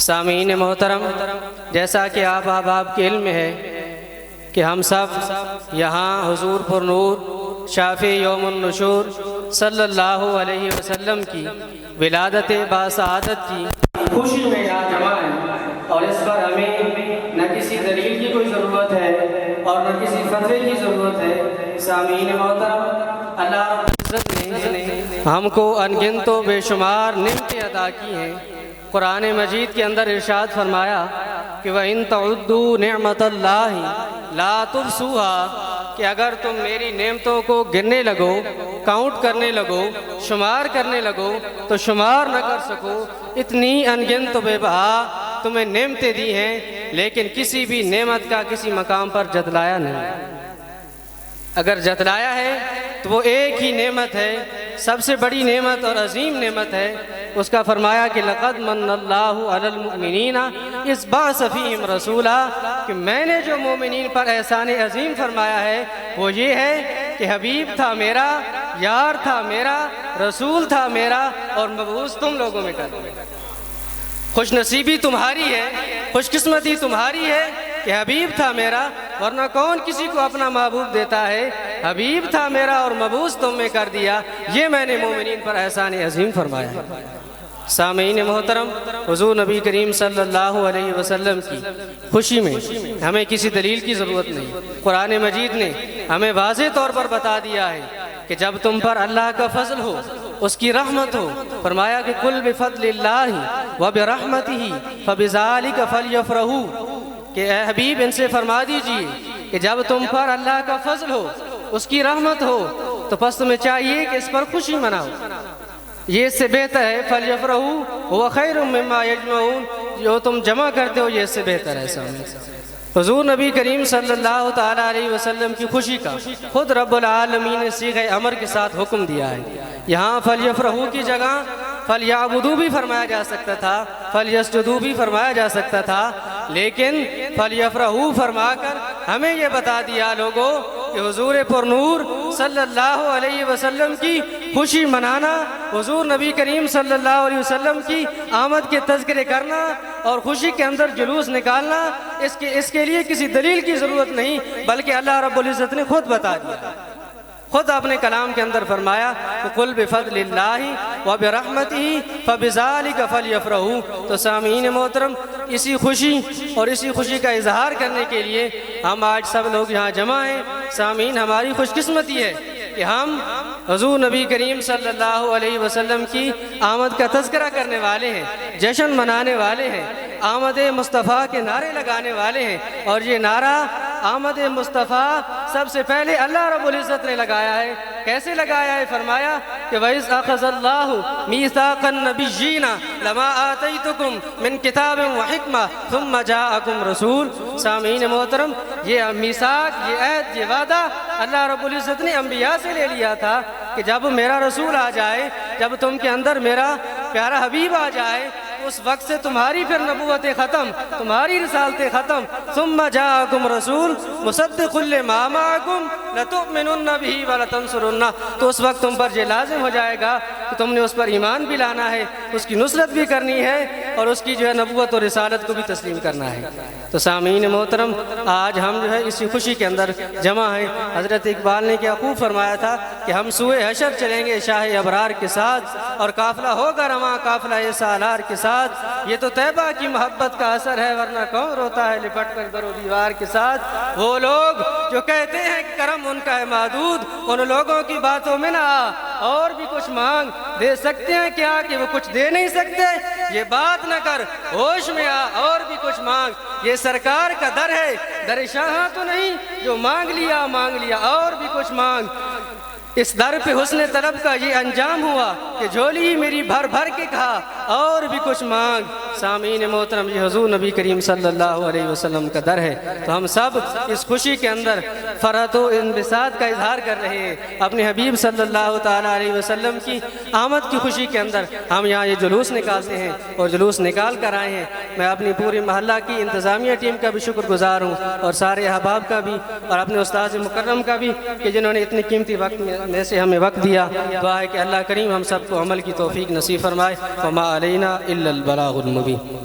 सामीन मोहतरम, जैसा कि आपके इल्म में है कि हम सब यहाँ हुजूर पर नूर शाफ़ी यौमुन नुशूर सल्लल्लाहु अलैहि वसल्लम की विलादत बासआदत की खुशी में यहाँ जमा है। और इस पर हमें न किसी दलील की कोई ज़रूरत है और न किसी फतवे की ज़रूरत है। सामीन मोहतरम, अल्लाह ने हमको अनगिनत व बेशुमार नेमतें अदा की हैं। कुरान मजीद के अंदर इरशाद फरमाया कि वह इन तउद्दू निअमतल्लाहि ला तुहसूहा, कि अगर तुम मेरी नेमतों को गिनने लगो, काउंट करने लगो, शुमार करने लगो तो शुमार न कर सको। इतनी अनगिनत बेबहा तुम्हें नेमतें दी हैं, लेकिन किसी भी नेमत का किसी मकाम पर जतलाया नहीं। अगर जतलाया है तो वो एक ही नेमत है, सबसे बड़ी नेमत और अजीम नेमत है। उसका फरमाया कि लक़द मन्नल्लाहु अलल मुमिनीना इस बाअस फ़ीहिम रसूला, कि मैंने जो मोमिनीन पर एहसान अजीम फरमाया है वो ये है कि हबीब था मेरा, यार था मेरा, रसूल था मेरा और मबऊस तुम लोगों में कर। खुशनसीबी तुम्हारी है, खुशकिस्मती तुम्हारी है कि हबीब था मेरा, वरना कौन किसी को अपना महबूब देता है। हबीब था मेरा और मबूस तुम में कर दिया, ये मैंने मोमिनीन पर एहसान अजीम फरमाया। सामीन मोहतरम, हुजूर नबी करीम सल्लल्लाहु अलैहि वसल्लम की खुशी में हमें किसी दलील की ज़रूरत नहीं। कुरान मजीद ने हमें वाज़े तौर पर बता दिया है कि जब तुम पर अल्लाह का फजल हो, उसकी रहमत हो, फरमाया कि कुल बिफज़लिल्लाहि व बिरहमतिही फबिज़ालिका फलयफ़रहू, कि ए हबीब इनसे फरमा दीजिए कि जब तुम पर अल्लाह का फजल हो, उसकी रहमत हो, तो बस तुम्हें चाहिए कि इस पर खुशी मनाओ। ये इससे बेहतर है फलयफ़रहू व खैरुम मिम्मा यजमऊन, जो तुम जमा करते हो ये इससे बेहतर है। सामने हुजूर नबी करीम सल्लल्लाहु ताला अलैहि वसल्लम की खुशी का खुद रब्बुल आलमीन ने सीग़े अमर के साथ हुक्म दिया है। यहाँ फलयफ़रहू की जगह फलयाबुदू भी फरमाया जा सकता था, फलयस्जुदू भी फरमाया जा सकता था, लेकिन फलयफ़रहू फरमाकर हमें ये बता दिया लोगों कि हुजूर पुरनूर सल्लल्लाहु अलैहि वसल्लम की खुशी मनाना, हुजूर नबी करीम सल्लल्लाहु अलैहि वसल्लम की आमद के तज़किरे करना और खुशी के अंदर जुलूस निकालना, इसके लिए किसी दलील की ज़रूरत नहीं, बल्कि अल्लाह रब्बुल इज़्ज़त ने खुद बता दिया। खुद अपने कलाम के अंदर फरमाया कि कुल बिफज़लिल्लाहि व बिरहमतिही फबिज़ालिका फलयफ़रहू। तो सामीन मोहतरम, इसी खुशी और इसी खुशी का इजहार करने के लिए हम आज सब लोग यहाँ जमा हैं। सामीन, हमारी खुशकिस्मती है कि हम हुजूर नबी करीम सल्लल्लाहु अलैहि वसल्लम की आमद का तज़किरा करने वाले हैं, जश्न मनाने वाले हैं, आमद मुस्तफ़ा के नारे लगाने वाले हैं। और ये नारा आमद मुस्तफ़ा सबसे पहले अल्लाह रब्बुल इज़्ज़त ने लगाया है। कैसे लगाया है? फरमाया कि वइज़ अख़ज़ल्लाहु मीसाक़न नबिय्यीना लमा आतैतुकुम मिन किताबिन व हिक्मा थुम्मा जाअकुम रसूल। सामीन मोहतरम, ये मीसाक, ये अहद, ये वादा अल्लाह रब्बुल इज़्ज़त ने अंबिया से ले लिया था कि जब मेरा रसूल आ जाए, जब तुम के अंदर मेरा प्यारा हबीब आ जाए, उस वक्त से तुम्हारी फिर नबूवतें ख़त्म, तुम्हारी रिसालतें ख़त्म। सुम्मा जाअकुम रसूल मुसद्दिक़ुल लिमा मअकुम लतुमिनुन्न बिही व लतंसुरुन्ना। तो उस वक्त तुम पर ये लाजिम हो जाएगा कि तुमने उस पर ईमान भी लाना है, उसकी नुसरत भी करनी है और उसकी जो है नबूवत और रिसालत को भी तस्लीम करना है। तो सामीन मोहतरम, आज हम जो है इसी खुशी के अंदर जमा हैं। हज़रत इकबाल ने क्या खूब फरमाया था कि हम सूए हशर चलेंगे शाह अबरार के साथ, और काफ़िला होगा रवां काफ़िला ए सालार के साथ। ये तो तैबा की मोहब्बत का असर है, वरना कौन रोता है लिपट कर दरो दीवार के साथ। वो लोग जो कहते हैं करम उनका है महदूद, उन लोगों की बातों में ना और भी कुछ मांग, दे सकते हैं क्या कि वो कुछ दे नहीं सकते? ये बात न कर, होश में आ और भी कुछ मांग। ये सरकार का दर है, दर शाह तो नहीं जो मांग लिया और भी कुछ मांग। इस दर पे हुस्न तलब का ये अंजाम हुआ कि झोली मेरी भर भर के कहा और भी कुछ मांग। सामीन मोहतरम, ये हुजूर नबी करीम सल्लल्लाहु अलैहि वसल्लम का दर है। तो हम सब इस खुशी के अंदर फ़रहत व इंबिसात का इजहार कर रहे हैं। अपने हबीब सल्लल्लाहु ताला अलैहि वसल्लम की आमद की खुशी के अंदर हम यहाँ ये जुलूस निकालते हैं और जुलूस निकाल कर आए हैं। मैं अपनी पूरी महल्ला की इंतज़ामिया टीम का भी शुक्रगुजार हूँ और सारे अहबाब का भी और अपने उस्ताद मुकर्रम का भी कि जिन्होंने इतने कीमती वक्त में से हमें वक्त दिया। दुआ है कि अल्लाह करीम हम सबको अमल की तौफीक नसीब फरमाए। वमा अलैना इल्लल बलागुल मुबीन।